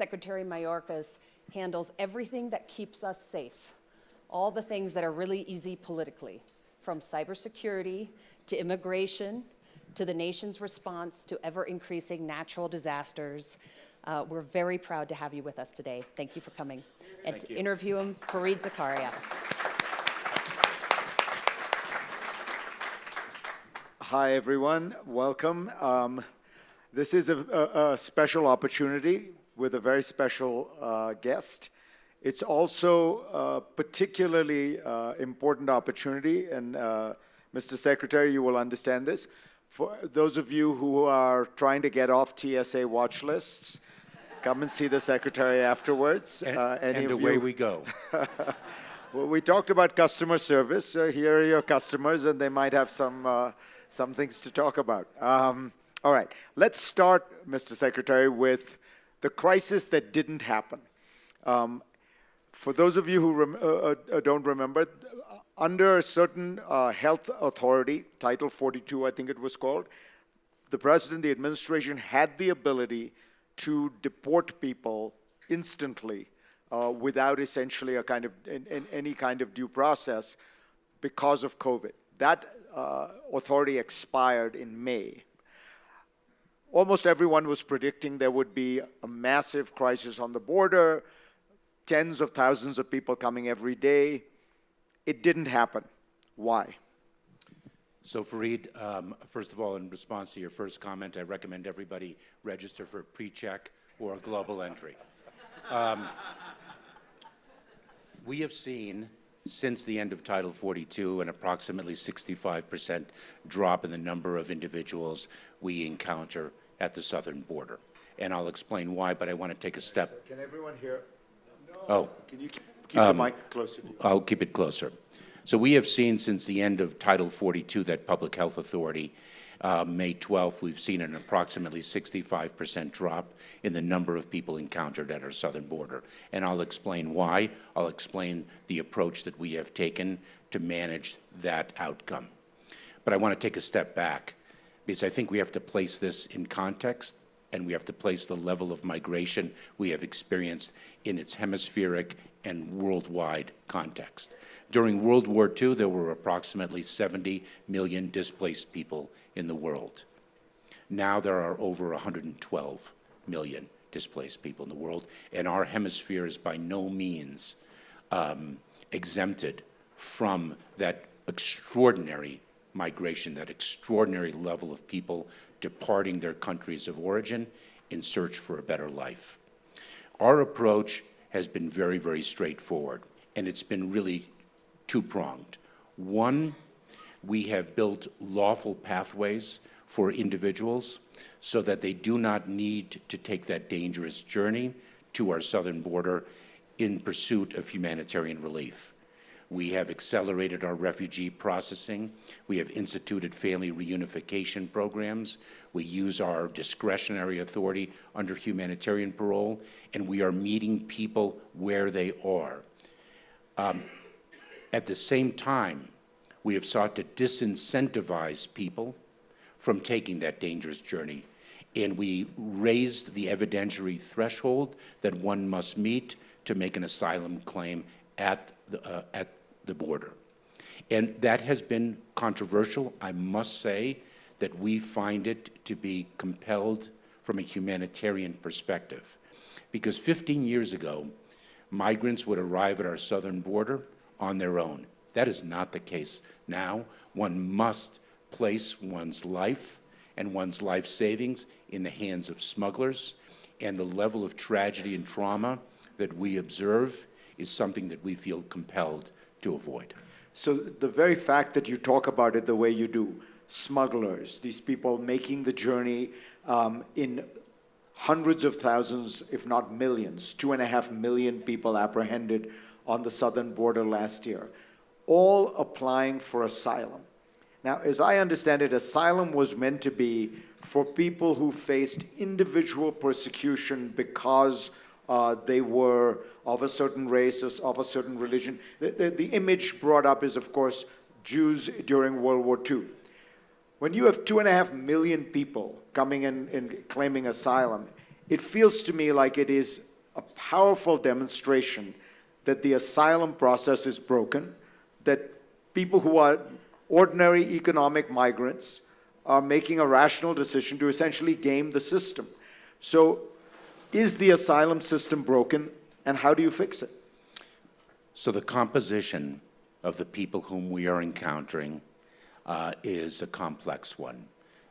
Secretary Mayorkas handles everything that keeps us safe, all the things that are really easy politically, from cybersecurity to immigration to the nation's response to ever-increasing natural disasters. We're very proud to have you with us today. Thank you for coming. And to interview him, Fareed Zakaria. Hi, everyone. Welcome. This is a special opportunity with a very special guest. It's also a particularly important opportunity, and Mr. Secretary, you will understand this. For those of you who are trying to get off TSA watch lists, come and see the Secretary afterwards. And away we go. Well, we talked about customer service. Here are your customers, and they might have some things to talk about. All right, let's start, Mr. Secretary, with the crisis that didn't happen. For those of you who don't remember, under a certain health authority, Title 42, I think it was called, the president, the administration had the ability to deport people instantly without essentially a kind of any kind of due process because of COVID. That authority expired in May. Almost everyone was predicting there would be a massive crisis on the border, tens of thousands of people coming every day. It didn't happen. Why? So Fareed, first of all, in response to your first comment, I recommend everybody register for a pre-check or a global entry. We have seen, since the end of Title 42, an approximately 65% drop in the number of individuals we encounter at the southern border. And I'll explain why, but I want to take a step. Can everyone hear? Oh. Can you keep the mic closer? I'll keep it closer. So we have seen since the end of Title 42, that public health authority, May 12th, we've seen an approximately 65% drop in the number of people encountered at our southern border. And I'll explain why. I'll explain the approach that we have taken to manage that outcome. But I want to take a step back, because I think we have to place this in context, and we have to place the level of migration we have experienced in its hemispheric and worldwide context. During World War II, there were approximately 70 million displaced people in the world. Now there are over 112 million displaced people in the world, and our hemisphere is by no means exempted from that extraordinary migration, that extraordinary level of people departing their countries of origin in search for a better life. Our approach has been very, very straightforward, and it's been really two-pronged. One, we have built lawful pathways for individuals so that they do not need to take that dangerous journey to our southern border in pursuit of humanitarian relief. We have accelerated our refugee processing. We have instituted family reunification programs. We use our discretionary authority under humanitarian parole, and we are meeting people where they are. At the same time, we have sought to disincentivize people from taking that dangerous journey, and we raised the evidentiary threshold that one must meet to make an asylum claim at the border. And that has been controversial. I must say that we find it to be compelled from a humanitarian perspective. Because 15 years ago, migrants would arrive at our southern border on their own. That is not the case now. One must place one's life and one's life savings in the hands of smugglers, and the level of tragedy and trauma that we observe is something that we feel compelled to avoid. So the very fact that you talk about it the way you do, smugglers, these people making the journey in hundreds of thousands, if not millions, 2.5 million people apprehended on the southern border last year, all applying for asylum. Now, as I understand it, asylum was meant to be for people who faced individual persecution because they were of a certain race, of a certain religion. The image brought up is, of course, Jews during World War II. When you have 2.5 million people coming in and claiming asylum, it feels to me like it is powerful demonstration that the asylum process is broken, that people who are ordinary economic migrants are making a rational decision to essentially game the system. So is the asylum system broken, and how do you fix it? So the composition of the people whom we are encountering is a complex one.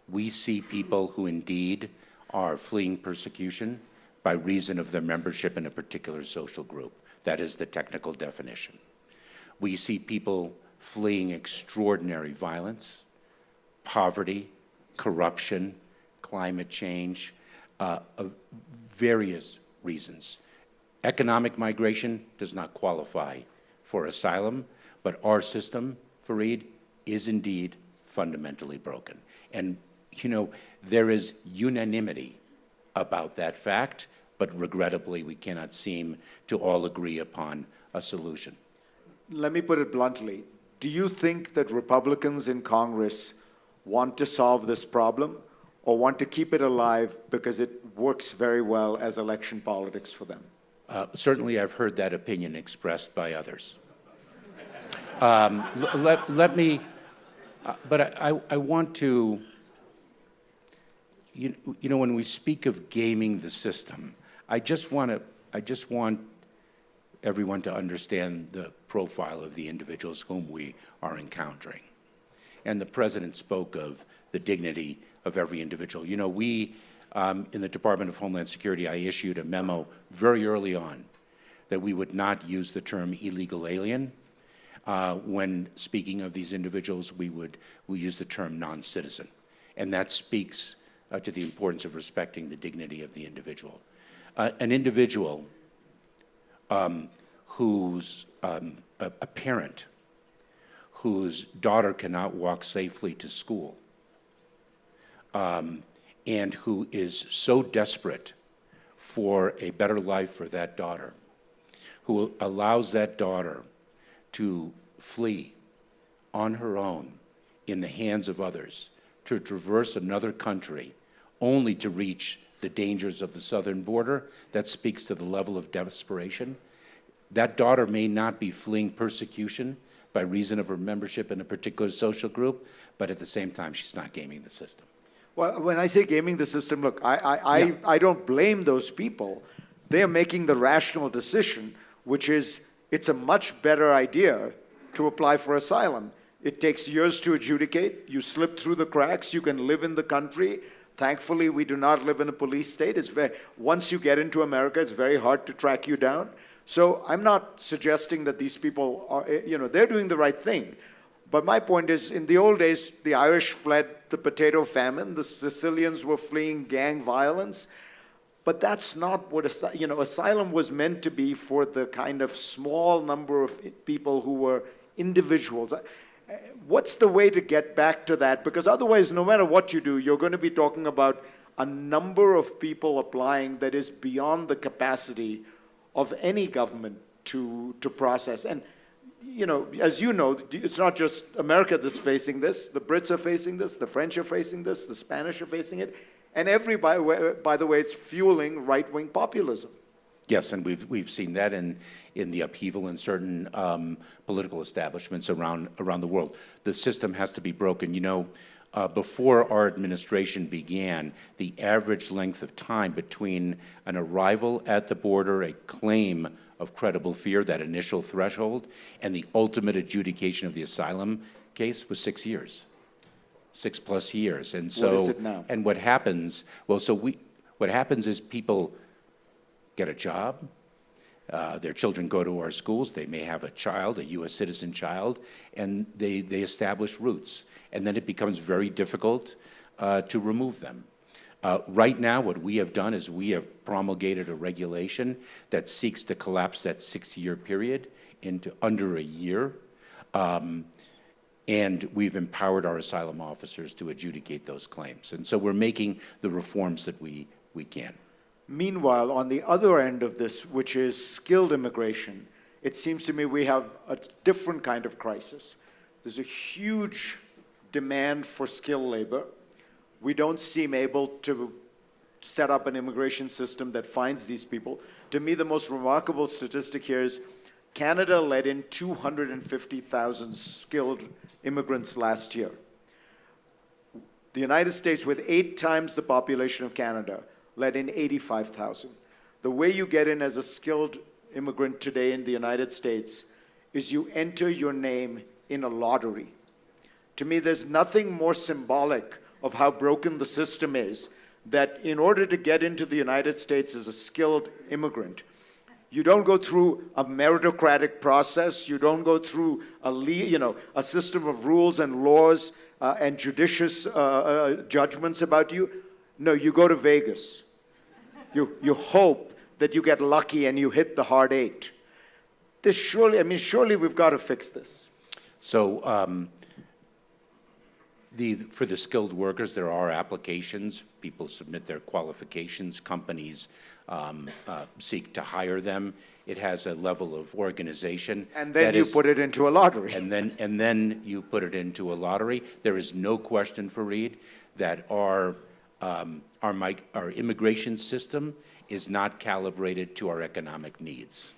We see people who indeed are fleeing persecution by reason of their membership in a particular social group. That is the technical definition. We see people fleeing extraordinary violence, poverty, corruption, climate change, of various reasons. Economic migration does not qualify for asylum, but our system, Fareed, is indeed fundamentally broken. And, you know, there is unanimity about that fact, but regrettably, we cannot seem to all agree upon a solution. Let me put it bluntly. Do you think that Republicans in Congress want to solve this problem, or want to keep it alive because it works very well as election politics for them? Certainly, I've heard that opinion expressed by others. Let me, but I want to, you know, when we speak of gaming the system, I just want everyone to understand the profile of the individuals whom we are encountering. And the president spoke of the dignity of every individual. You know, we, in the Department of Homeland Security, I issued a memo very early on that we would not use the term illegal alien. When speaking of these individuals, we use the term non-citizen. And that speaks to the importance of respecting the dignity of the individual. An individual who's a parent whose daughter cannot walk safely to school, and who is so desperate for a better life for that daughter, who allows that daughter to flee on her own in the hands of others, to traverse another country only to reach the dangers of the southern border, that speaks to the level of desperation. That daughter may not be fleeing persecution by reason of her membership in a particular social group, but at the same time, she's not gaming the system. Well, when I say gaming the system, look, I don't blame those people. They're making the rational decision, which is it's a much better idea to apply for asylum. It takes years to adjudicate. You slip through the cracks. You can live in the country. Thankfully, we do not live in a police state. Once you get into America, it's very hard to track you down. So I'm not suggesting that these people are, you know, they're doing the right thing. But my point is, in the old days, the Irish fled the potato famine. The Sicilians were fleeing gang violence. But that's not what, you know, asylum was meant to be for the kind of small number of people who were individuals. What's the way to get back to that? Because otherwise, no matter what you do, you're going to be talking about a number of people applying that is beyond the capacity of any government to process. And, you know, as you know, it's not just America that's facing this. The Brits are facing this. The French are facing this. The Spanish are facing it. And everybody, by the way, it's fueling right-wing populism. Yes, and we've seen that in the upheaval in certain political establishments around the world. The system has to be broken. You know, before our administration began, the average length of time between an arrival at the border, a claim of credible fear, that initial threshold, and the ultimate adjudication of the asylum case was 6 years. 6+ years. And so, what is it now? And what happens, well, what happens is people get a job, their children go to our schools, they may have a child, a U.S. citizen child, and they establish roots. And then it becomes very difficult to remove them. Right now, what we have done is we have promulgated a regulation that seeks to collapse that 6-year period into under a year. And we've empowered our asylum officers to adjudicate those claims. And so we're making the reforms that we can. Meanwhile, on the other end of this, which is skilled immigration, it seems to me we have a different kind of crisis. There's a huge demand for skilled labor. We don't seem able to set up an immigration system that finds these people. To me, the most remarkable statistic here is Canada let in 250,000 skilled immigrants last year. The United States, with 8 times the population of Canada, let in 85,000. The way you get in as a skilled immigrant today in the United States is you enter your name in a lottery. To me, there's nothing more symbolic of how broken the system is, that in order to get into the United States as a skilled immigrant, you don't go through a meritocratic process, you don't go through a system of rules and laws and judicious judgments about you. No, you go to Vegas. You hope that you get lucky and you hit the hard 8. This surely we've got to fix this. So for the skilled workers, there are applications. People submit their qualifications. Companies seek to hire them. It has a level of organization. And then you put it into a lottery. And then you put it into a lottery. There is no question, Fareed, that our immigration system is not calibrated to our economic needs.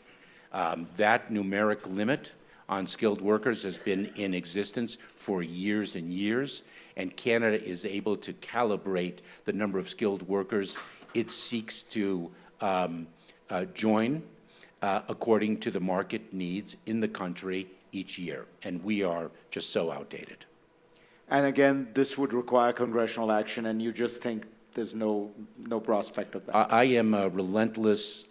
That numeric limit on skilled workers has been in existence for years and years, and Canada is able to calibrate the number of skilled workers it seeks to join according to the market needs in the country each year, and we are just so outdated. And again, this would require congressional action, and you just think there's no prospect of that? I am a relentless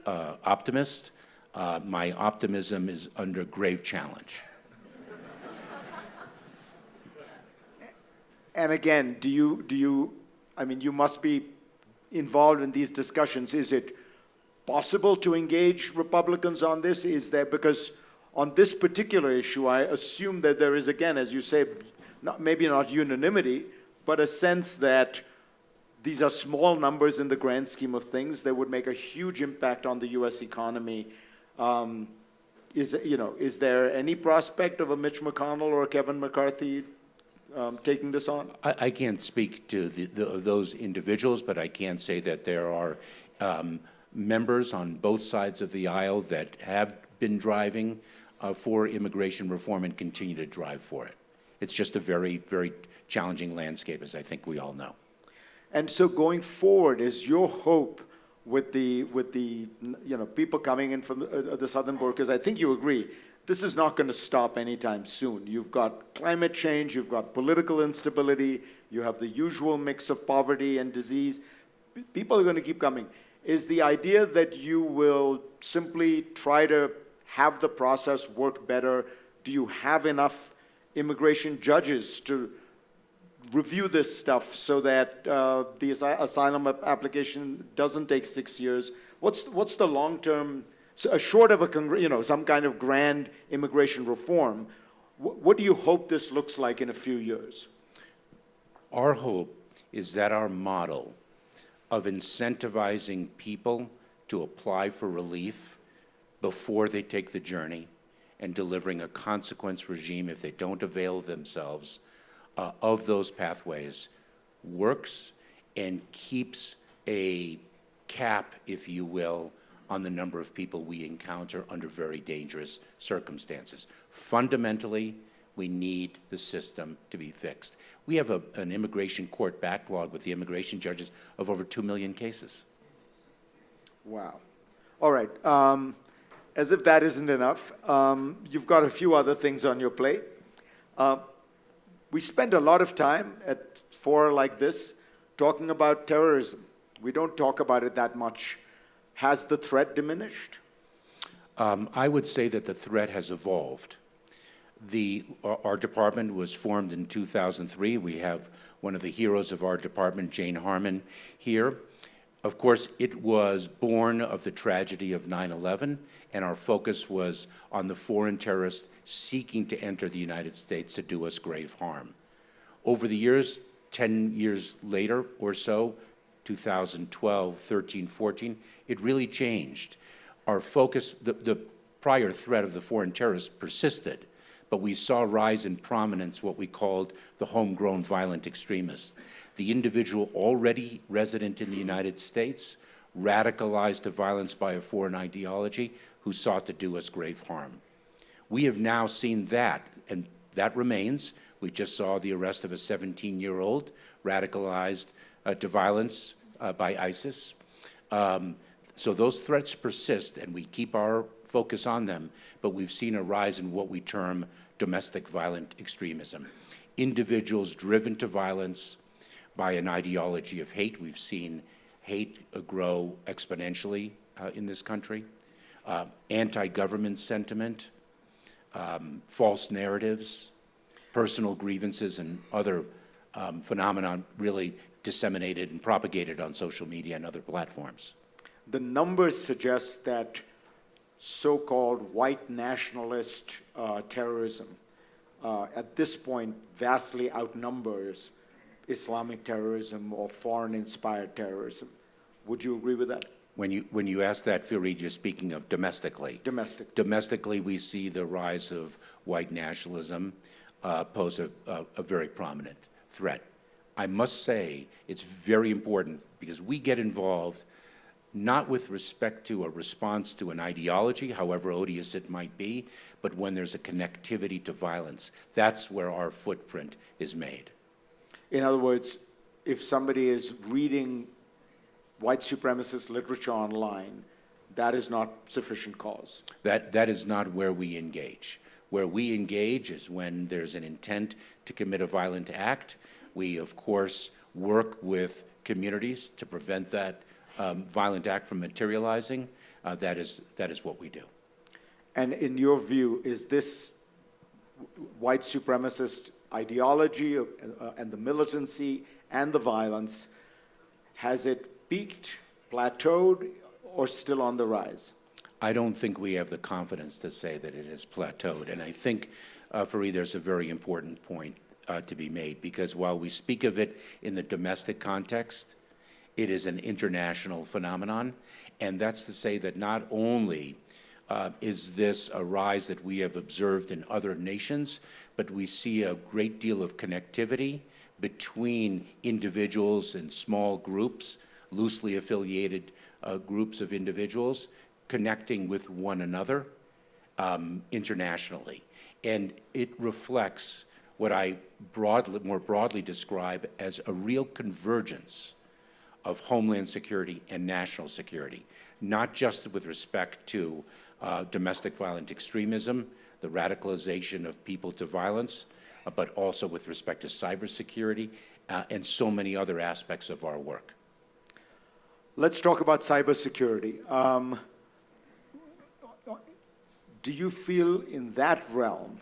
optimist. My optimism is under grave challenge. And again, you must be involved in these discussions. Is it possible to engage Republicans on this? Because on this particular issue, I assume that there is, again, as you say, maybe not unanimity, but a sense that these are small numbers in the grand scheme of things. They would make a huge impact on the U.S. economy. Is there any prospect of a Mitch McConnell or a Kevin McCarthy taking this on? I can't speak to those individuals, but I can say that there are members on both sides of the aisle that have been driving for immigration reform and continue to drive for it. It's just a very, very challenging landscape, as I think we all know. And so going forward, is your hope with the people coming in from the southern border, because I think you agree, this is not going to stop anytime soon. You've got climate change, you've got political instability, you have the usual mix of poverty and disease. People are going to keep coming. Is the idea that you will simply try to have the process work better? Do you have enough immigration judges to review this stuff so that the asylum application doesn't take 6 years? What's the long-term, short of some kind of grand immigration reform, what do you hope this looks like in a few years? Our hope is that our model of incentivizing people to apply for relief before they take the journey and delivering a consequence regime if they don't avail themselves of those pathways works and keeps a cap, if you will, on the number of people we encounter under very dangerous circumstances. Fundamentally, we need the system to be fixed. We have an immigration court backlog with the immigration judges of over 2 million cases. Wow. All right. As if that isn't enough, you've got a few other things on your plate. We spend a lot of time at fora like this talking about terrorism. We don't talk about it that much. Has the threat diminished? I would say that the threat has evolved. Our department was formed in 2003. We have one of the heroes of our department, Jane Harmon, here. Of course, it was born of the tragedy of 9/11, and our focus was on the foreign terrorists seeking to enter the United States to do us grave harm. Over the years, 10 years later or so, 2012, 13, 14, it really changed. Our focus, the prior threat of the foreign terrorists persisted, but we saw rise in prominence what we called the homegrown violent extremists. The individual already resident in the United States, radicalized to violence by a foreign ideology who sought to do us grave harm. We have now seen that, and that remains. We just saw the arrest of a 17-year-old radicalized to violence by ISIS. So those threats persist, and we keep our focus on them, but we've seen a rise in what we term domestic violent extremism. Individuals driven to violence by an ideology of hate. We've seen hate grow exponentially in this country. Anti-government sentiment, false narratives, personal grievances, and other phenomena really disseminated and propagated on social media and other platforms. The numbers suggest that so-called white nationalist terrorism at this point vastly outnumbers Islamic terrorism or foreign-inspired terrorism. Would you agree with that? When you ask that, Fareed, you're speaking of domestically. Domestic. Domestically, we see the rise of white nationalism pose a very prominent threat. I must say it's very important because we get involved not with respect to a response to an ideology, however odious it might be, but when there's a connectivity to violence. That's where our footprint is made. In other words, if somebody is reading white supremacist literature online, that is not sufficient cause. That is not where we engage. Where we engage is when there's an intent to commit a violent act. We, of course, work with communities to prevent that violent act from materializing. That is what we do. And in your view, is this white supremacist ideology and the militancy and the violence, has it peaked, plateaued, or still on the rise? I don't think we have the confidence to say that it has plateaued. And I think, Fareed, there's a very important point to be made, because while we speak of it in the domestic context, it is an international phenomenon. And that's to say that not only is this a rise that we have observed in other nations, but we see a great deal of connectivity between individuals and small groups, loosely affiliated groups of individuals, connecting with one another internationally. And it reflects what I more broadly describe as a real convergence of Homeland Security and national security, not just with respect to domestic violent extremism, the radicalization of people to violence, but also with respect to cybersecurity and so many other aspects of our work. Let's talk about cybersecurity. Do you feel in that realm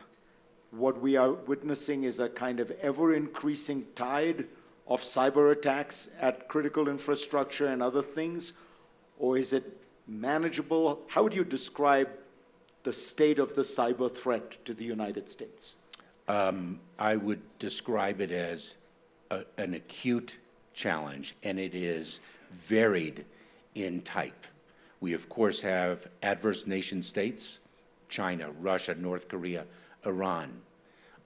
what we are witnessing is a kind of ever-increasing tide of cyber attacks at critical infrastructure and other things? Or is it manageable? How would you describe the state of the cyber threat to the United States? I would describe it as an acute challenge, and it is varied in type. We, of course, have adverse nation states, China, Russia, North Korea, Iran,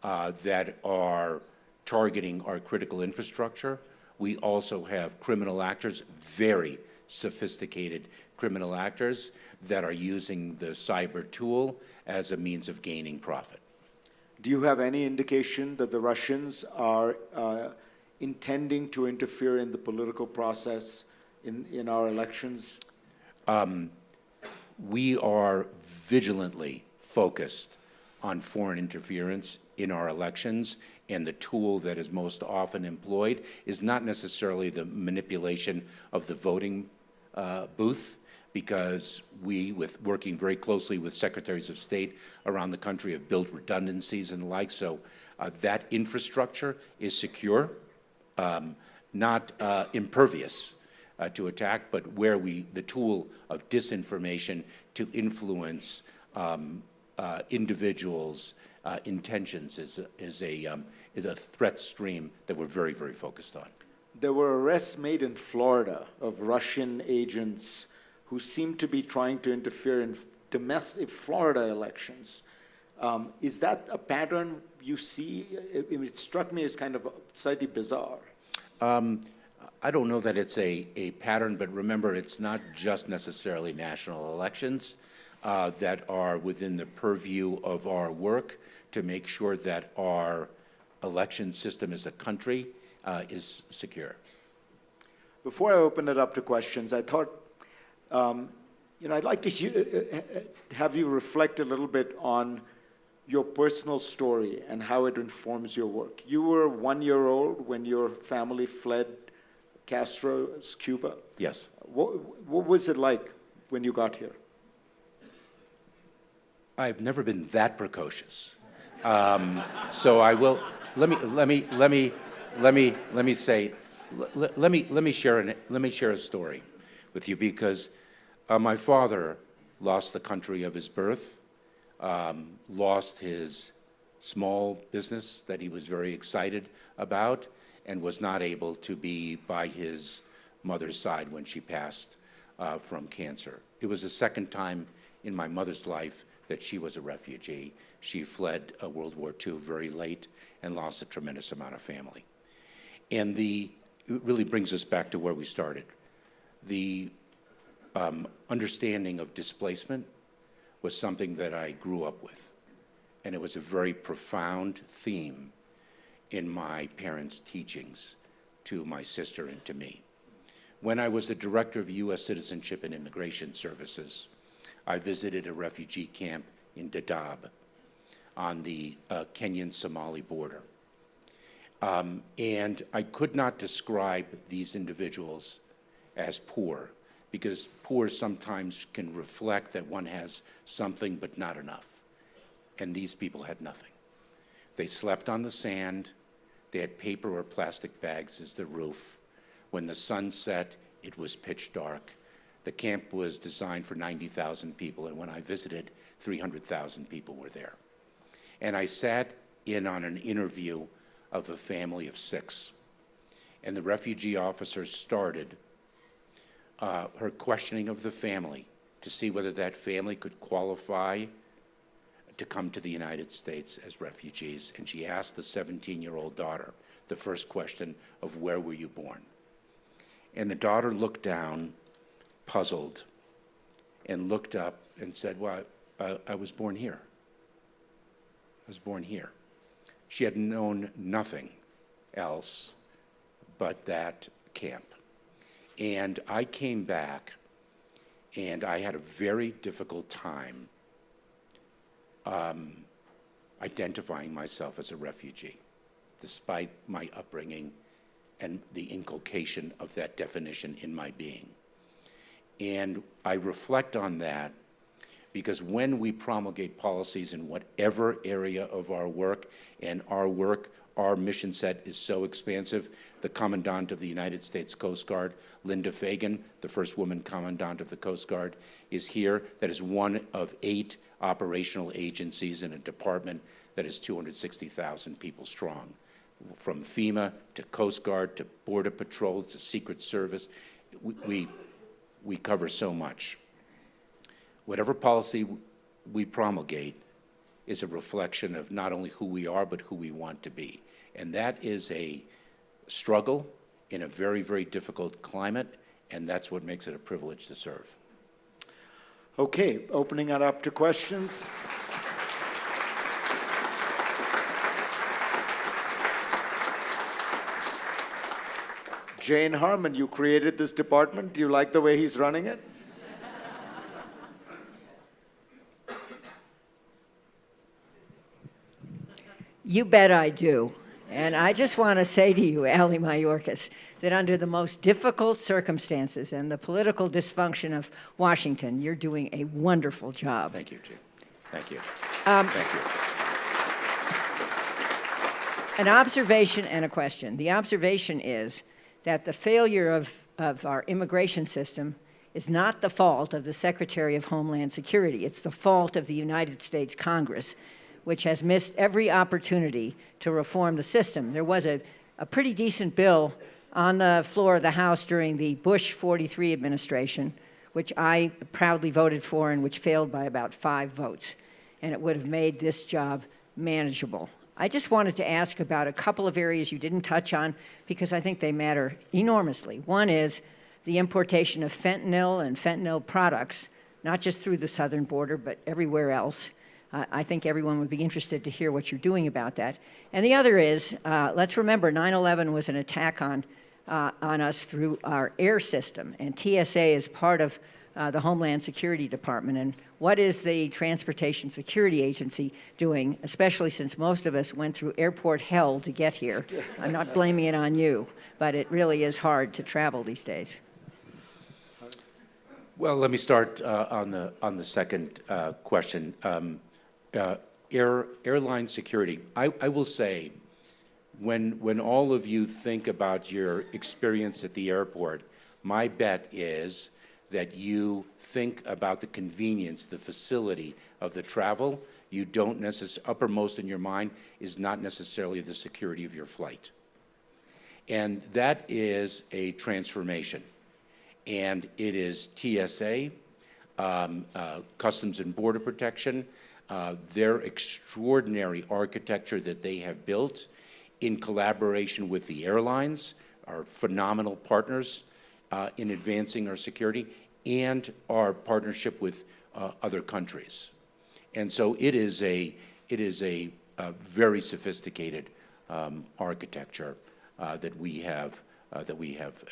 that are targeting our critical infrastructure. We also have criminal actors, very sophisticated criminal actors, that are using the cyber tool as a means of gaining profit. Do you have any indication that the Russians are intending to interfere in the political process in our elections? We are vigilantly focused on foreign interference in our elections, and the tool that is most often employed is not necessarily the manipulation of the voting booth, because we, with working very closely with secretaries of state around the country, have built redundancies and the like, so that infrastructure is secure, not impervious to attack, but where the tool of disinformation to influence individuals' intentions is a threat stream that we're very, very focused on. There were arrests made in Florida of Russian agents who seemed to be trying to interfere in domestic Florida elections. Is that a pattern you see? It struck me as kind of slightly bizarre. I don't know that it's a pattern, but remember, it's not just necessarily national elections that are within the purview of our work to make sure that our election system as a country is secure. Before I open it up to questions, I thought, I'd like to have you reflect a little bit on your personal story and how it informs your work. You were 1 year old when your family fled Castro's Cuba. Yes. What was it like when you got here? I've never been that precocious. So I will, let me share a story with you, because my father lost the country of his birth, lost his small business that he was very excited about, and was not able to be by his mother's side when she passed from cancer. It was the second time in my mother's life that she was a refugee. She fled World War II very late and lost a tremendous amount of family. And it really brings us back to where we started. The understanding of displacement was something that I grew up with, and it was a very profound theme in my parents' teachings to my sister and to me. When I was the director of U.S. Citizenship and Immigration Services, I visited a refugee camp in Dadaab on the Kenyan-Somali border. And I could not describe these individuals as poor, because poor sometimes can reflect that one has something but not enough. And these people had nothing. They slept on the sand. They had paper or plastic bags as the roof. When the sun set, it was pitch dark. The camp was designed for 90,000 people, and when I visited, 300,000 people were there. And I sat in on an interview of a family of 6. And the refugee officer started her questioning of the family to see whether that family could qualify to come to the United States as refugees. And she asked the 17-year-old daughter the first question of, where were you born? And the daughter looked down, puzzled, and looked up and said, well, I was born here. I was born here. She had known nothing else but that camp. And I came back, and I had a very difficult time identifying myself as a refugee, despite my upbringing and the inculcation of that definition in my being. And I reflect on that because when we promulgate policies in whatever area of our work, and our mission set is so expansive, the Commandant of the United States Coast Guard, Linda Fagan, the first woman Commandant of the Coast Guard, is here. That is one of 8 operational agencies in a department that is 260,000 people strong. From FEMA to Coast Guard to Border Patrol to Secret Service, we cover so much. Whatever policy we promulgate is a reflection of not only who we are, but who we want to be. And that is a struggle in a very, very difficult climate, and that's what makes it a privilege to serve. Okay, opening it up to questions. Jane Harmon, you created this department. Do you like the way he's running it? You bet I do. And I just want to say to you, Ali Mayorkas, that under the most difficult circumstances and the political dysfunction of Washington, you're doing a wonderful job. Thank you, Jane. Thank you. Thank you. An observation and a question. The observation is that the failure of our immigration system is not the fault of the Secretary of Homeland Security. It's the fault of the United States Congress, which has missed every opportunity to reform the system. There was a pretty decent bill on the floor of the House during the Bush 43 administration, which I proudly voted for and which failed by about 5 votes. And it would have made this job manageable. I just wanted to ask about a couple of areas you didn't touch on because I think they matter enormously. One is the importation of fentanyl and fentanyl products, not just through the southern border, but everywhere else. I think everyone would be interested to hear what you're doing about that. And the other is, let's remember 9/11 was an attack on us through our air system, and TSA is part of the Homeland Security Department. And what is the Transportation Security Agency doing, especially since most of us went through airport hell to get here? I'm not blaming it on you, but it really is hard to travel these days. Well, let me start on the second question. Airline security. I will say, when all of you think about your experience at the airport, my bet is that you think about the convenience, the facility of the travel. You don't necessarily, uppermost in your mind is not necessarily the security of your flight. And that is a transformation. And it is TSA, Customs and Border Protection, their extraordinary architecture that they have built in collaboration with the airlines, our phenomenal partners in advancing our security, and our partnership with other countries. And so it is a very sophisticated architecture that we have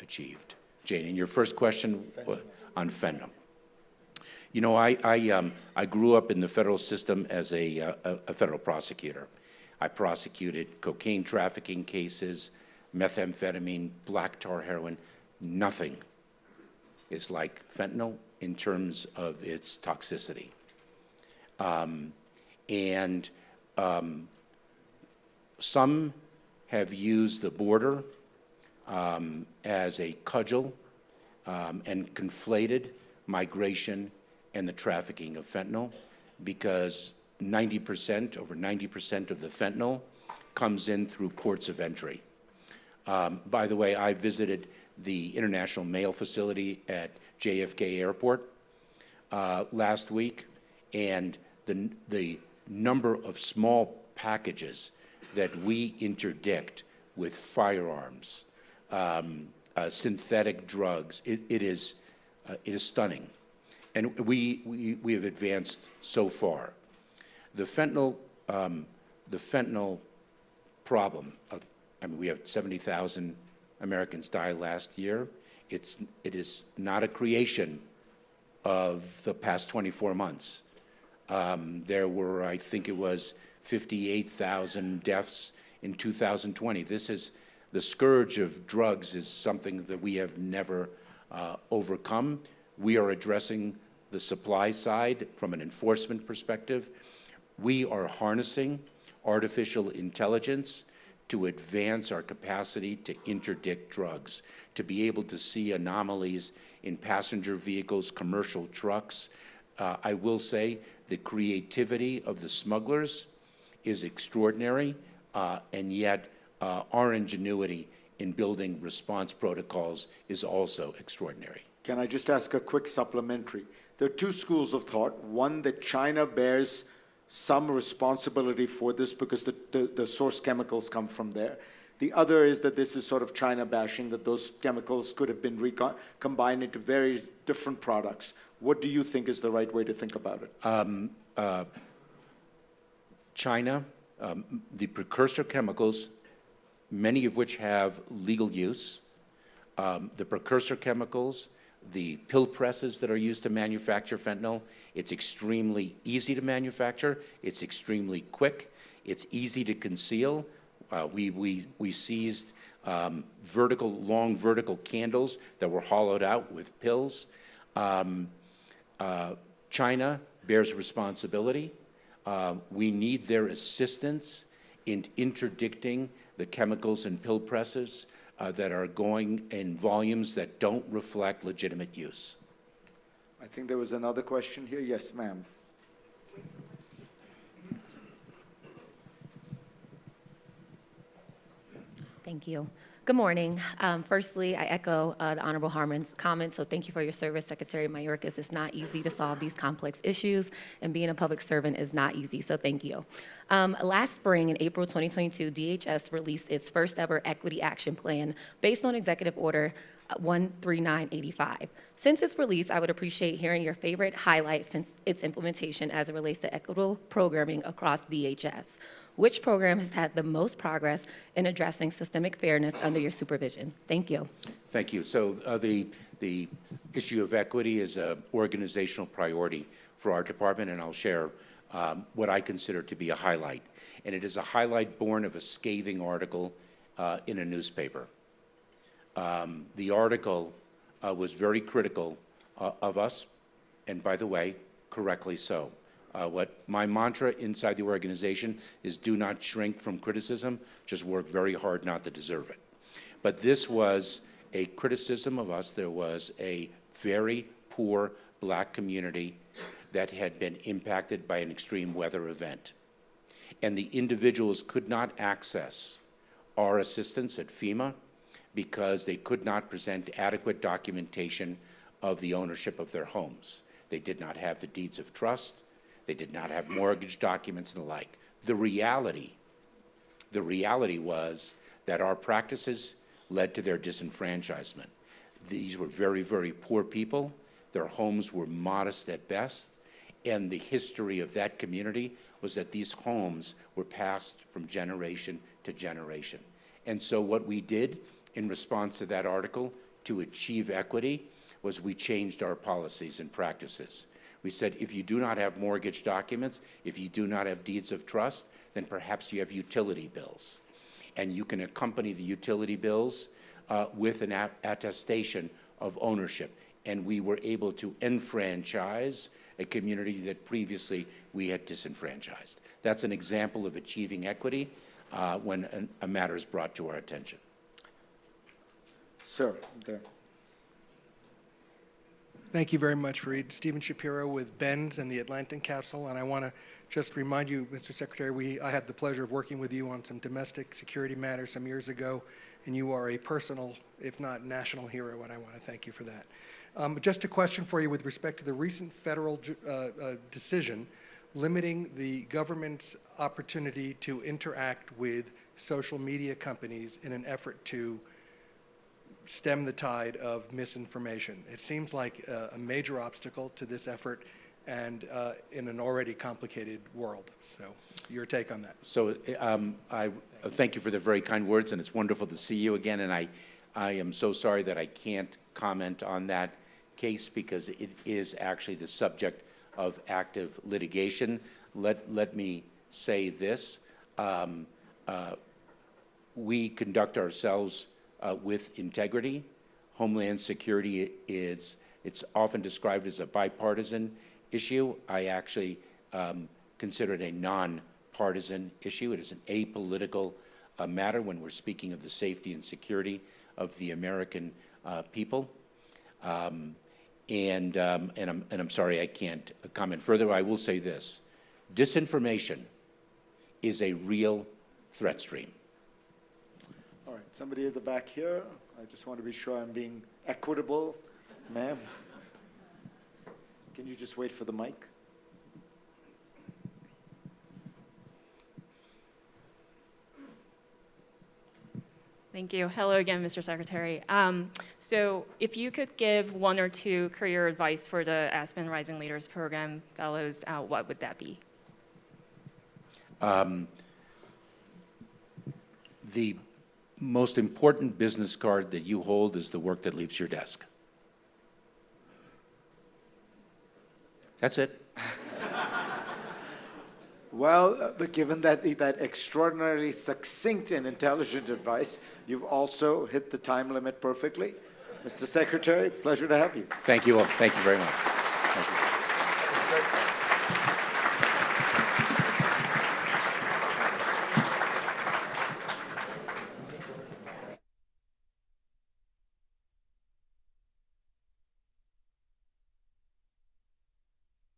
achieved. Jane, in your first question on fentanyl. You know, I grew up in the federal system as a federal prosecutor. I prosecuted cocaine trafficking cases, methamphetamine, black tar heroin. Nothing is like fentanyl in terms of its toxicity. Some have used the border as a cudgel and conflated migration and the trafficking of fentanyl, because 90%, over 90% of the fentanyl comes in through ports of entry. By the way, I visited the International Mail Facility at JFK Airport last week, and the number of small packages that we interdict with firearms, synthetic drugs, it is stunning. And we have advanced so far. The fentanyl problem I mean, we have 70,000 Americans die last year. It is not a creation of the past 24 months. There were, I think it was 58,000 deaths in 2020. The scourge of drugs is something that we have never overcome. We are addressing the supply side from an enforcement perspective. We are harnessing artificial intelligence to advance our capacity to interdict drugs, to be able to see anomalies in passenger vehicles, commercial trucks. I will say the creativity of the smugglers is extraordinary, and yet our ingenuity in building response protocols is also extraordinary. Can I just ask a quick supplementary? There are two schools of thought. One, that China bears some responsibility for this because the source chemicals come from there. The other is that this is sort of China bashing, that those chemicals could have been combined into very different products. What do you think is the right way to think about it? China, the precursor chemicals, many of which have legal use, the precursor chemicals, the pill presses that are used to manufacture fentanyl, it's extremely easy to manufacture, it's extremely quick, it's easy to conceal. We seized long vertical candles that were hollowed out with pills. China bears responsibility. We need their assistance in interdicting the chemicals and pill presses that are going in volumes that don't reflect legitimate use. I think there was another question here. Yes, ma'am. Thank you. Good morning. Firstly, I echo the Honorable Harmon's comments, so thank you for your service, Secretary Mayorkas. It's not easy to solve these complex issues, and being a public servant is not easy, so thank you. Last spring, in April 2022, DHS released its first ever equity action plan based on Executive Order 13985. Since its release, I would appreciate hearing your favorite highlights since its implementation as it relates to equitable programming across DHS. Which program has had the most progress in addressing systemic fairness under your supervision? Thank you. Thank you. So the issue of equity is an organizational priority for our department, and I'll share what I consider to be a highlight. And it is a highlight born of a scathing article in a newspaper. The article was very critical of us, and by the way, correctly so. What my mantra inside the organization is do not shrink from criticism, just work very hard not to deserve it. But this was a criticism of us. There was a very poor black community that had been impacted by an extreme weather event. And the individuals could not access our assistance at FEMA because they could not present adequate documentation of the ownership of their homes. They did not have the deeds of trust. They did not have mortgage documents and the like. The reality was that our practices led to their disenfranchisement. These were very, very poor people. Their homes were modest at best. And the history of that community was that these homes were passed from generation to generation. And so what we did in response to that article to achieve equity was we changed our policies and practices. We said, if you do not have mortgage documents, if you do not have deeds of trust, then perhaps you have utility bills. And you can accompany the utility bills with an attestation of ownership. And we were able to enfranchise a community that previously we had disenfranchised. That's an example of achieving equity when a matter is brought to our attention. Sir, there. Thank you very much, Fareed. Stephen Shapiro with BENS and the Atlantic Council, and I want to just remind you, Mr. Secretary, I had the pleasure of working with you on some domestic security matters some years ago, and you are a personal, if not national hero, and I want to thank you for that. Just a question for you with respect to the recent federal decision limiting the government's opportunity to interact with social media companies in an effort to stem the tide of misinformation. It seems like a major obstacle to this effort and in an already complicated world. So your take on that. So I thank you for the very kind words, and it's wonderful to see you again. And I am so sorry that I can't comment on that case because it is actually the subject of active litigation. Let me say this. We conduct ourselves with integrity. Homeland Security it's often described as a bipartisan issue. I actually consider it a non-partisan issue. It is an apolitical matter when we're speaking of the safety and security of the American people. And I'm sorry I can't comment further. I will say this. Disinformation is a real threat stream. All right, somebody at the back here. I just want to be sure I'm being equitable. Ma'am, can you just wait for the mic? Thank you. Hello again, Mr. Secretary. So if you could give one or two career advice for the Aspen Rising Leaders Program fellows, what would that be? The most important business card that you hold is the work that leaves your desk. That's it. Well, but given that extraordinarily succinct and intelligent advice, you've also hit the time limit perfectly. Mr. Secretary, pleasure to have you. Thank you all. Thank you very much. Thank you.